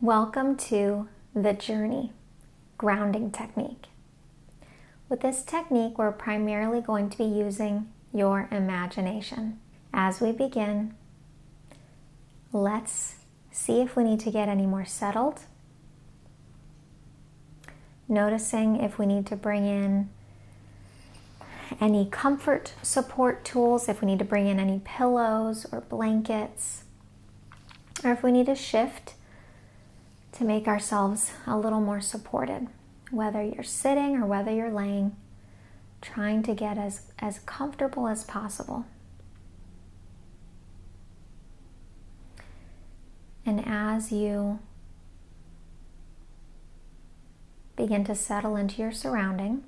Welcome to the Journey grounding technique. With this technique, we're primarily going to be using your imagination. As we begin, let's see if we need to get any more settled. Noticing if we need to bring in any comfort support tools, if we need to bring in any pillows or blankets, or if we need to shift to make ourselves a little more supported, whether you're sitting or whether you're laying, trying to get as comfortable as possible. And as you begin to settle into your surrounding,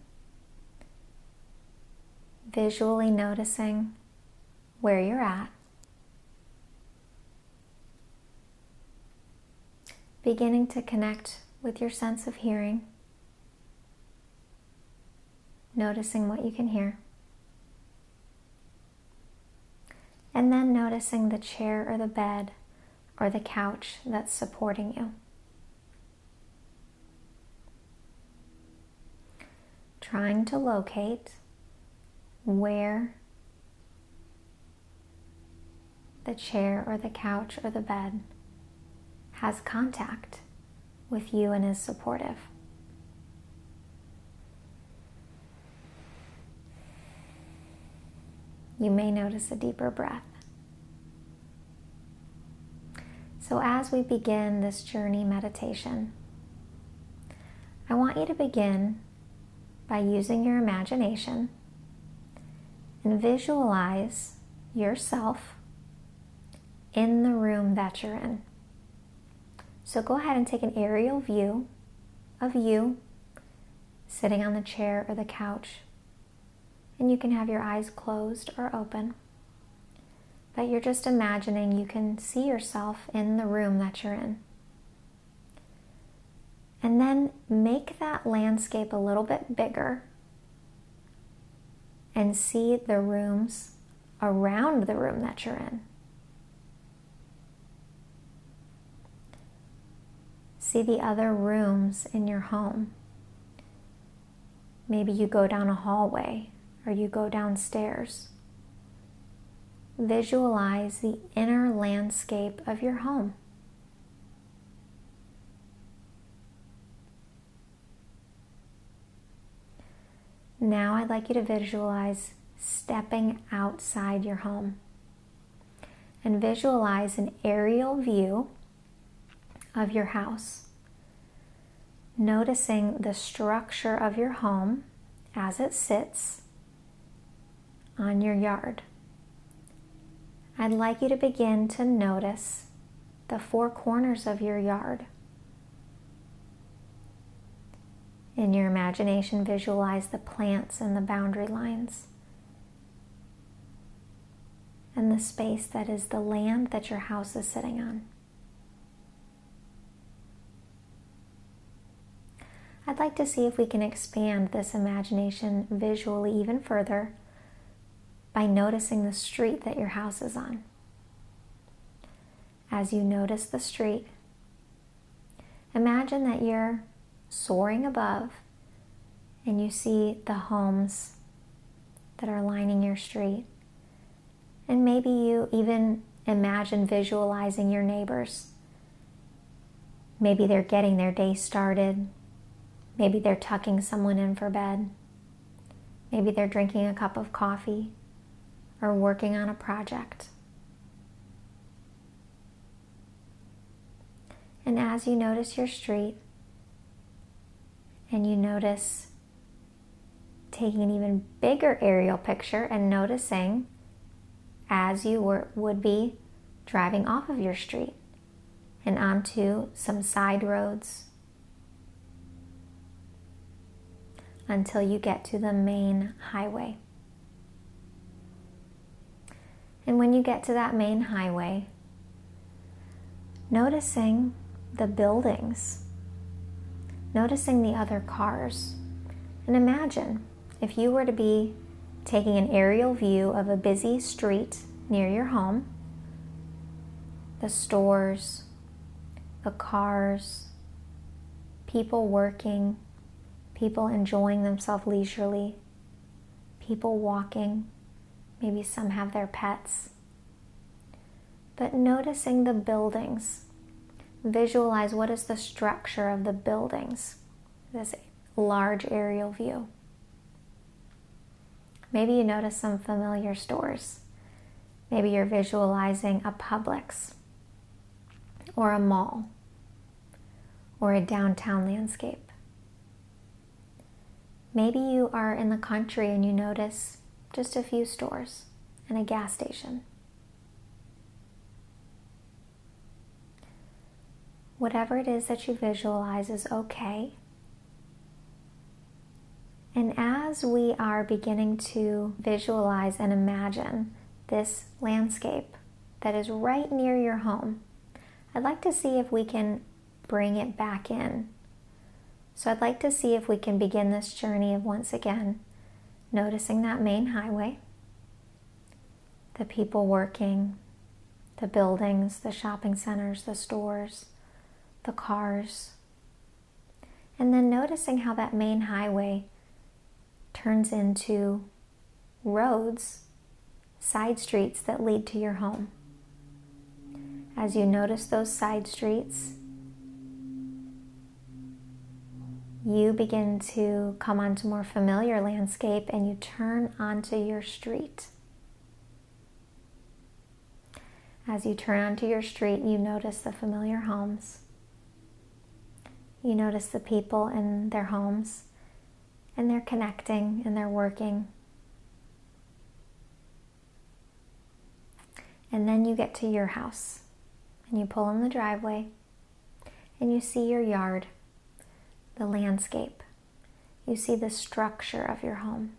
visually noticing where you're at, beginning to connect with your sense of hearing, noticing what you can hear, and then noticing the chair or the bed or the couch that's supporting you. Trying to locate where the chair or the couch or the bed has contact with you and is supportive. You may notice a deeper breath. So as we begin this journey meditation, I want you to begin by using your imagination and visualize yourself in the room that you're in. So go ahead and take an aerial view of you sitting on the chair or the couch. And you can have your eyes closed or open. But you're just imagining you can see yourself in the room that you're in. And then make that landscape a little bit bigger and see the rooms around the room that you're in. See the other rooms in your home. Maybe you go down a hallway or you go downstairs. Visualize the inner landscape of your home. Now I'd like you to visualize stepping outside your home and visualize an aerial view of your house, noticing the structure of your home as it sits on your yard. I'd like you to begin to notice the four corners of your yard. In your imagination, visualize the plants and the boundary lines and the space that is the land that your house is sitting on. I'd like to see if we can expand this imagination visually even further by noticing the street that your house is on. As you notice the street, imagine that you're soaring above and you see the homes that are lining your street. And maybe you even imagine visualizing your neighbors. Maybe they're getting their day started. Maybe they're tucking someone in for bed. Maybe they're drinking a cup of coffee or working on a project. And as you notice your street, and you notice taking an even bigger aerial picture and noticing as you would be driving off of your street and onto some side roads, until you get to the main highway. And when you get to that main highway, noticing the buildings, noticing the other cars, and imagine if you were to be taking an aerial view of a busy street near your home, the stores, the cars, people working, people enjoying themselves leisurely, people walking, maybe some have their pets. But noticing the buildings, visualize what is the structure of the buildings, this large aerial view. Maybe you notice some familiar stores. Maybe you're visualizing a Publix or a mall or a downtown landscape. Maybe you are in the country and you notice just a few stores and a gas station. Whatever it is that you visualize is okay. And as we are beginning to visualize and imagine this landscape that is right near your home, I'd like to see if we can bring it back in. So I'd like to see if we can begin this journey of once again noticing that main highway, the people working, the buildings, the shopping centers, the stores, the cars, and then noticing how that main highway turns into roads, side streets that lead to your home. As you notice those side streets, you begin to come onto more familiar landscape and you turn onto your street. As you turn onto your street, you notice the familiar homes. You notice the people in their homes, and they're connecting and they're working. And then you get to your house and you pull in the driveway and you see your yard, the landscape. You see the structure of your home.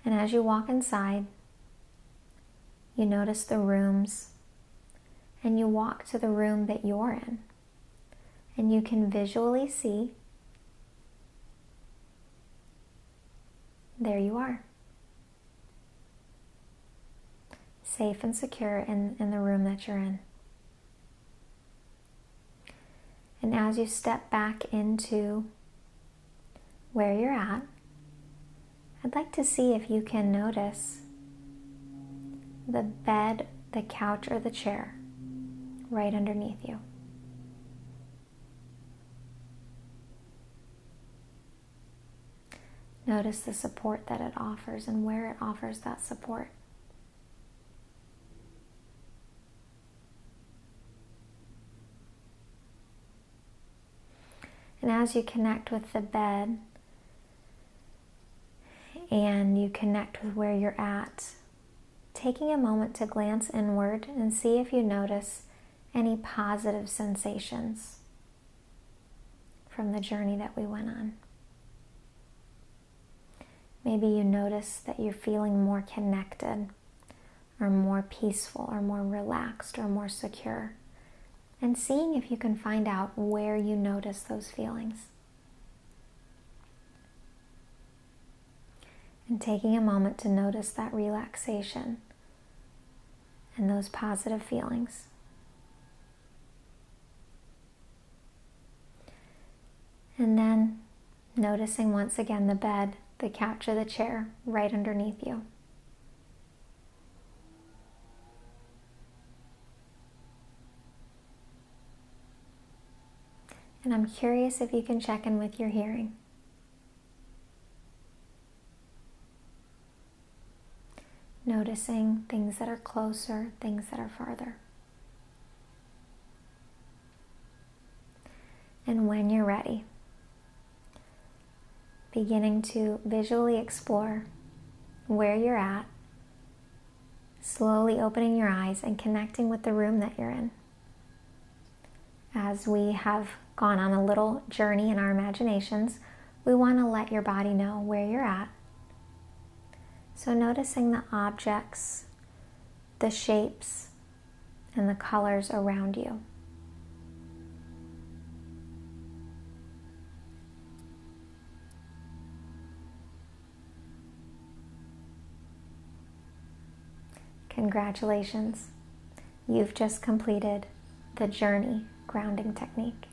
And as you walk inside, you notice the rooms and you walk to the room that you're in. And you can visually see, there you are, safe and secure in the room that you're in. And as you step back into where you're at, I'd like to see if you can notice the bed, the couch, or the chair right underneath you. Notice the support that it offers and where it offers that support. And as you connect with the bed and you connect with where you're at, taking a moment to glance inward and see if you notice any positive sensations from the journey that we went on. Maybe you notice that you're feeling more connected or more peaceful or more relaxed or more secure. And seeing if you can find out where you notice those feelings. And taking a moment to notice that relaxation and those positive feelings. And then noticing once again the bed, the couch, or the chair right underneath you. And I'm curious if you can check in with your hearing. Noticing things that are closer, things that are farther. And when you're ready, beginning to visually explore where you're at, slowly opening your eyes and connecting with the room that you're in. As we have gone on a little journey in our imaginations, we want to let your body know where you're at. So noticing the objects, the shapes, and the colors around you. Congratulations, you've just completed the journey grounding technique.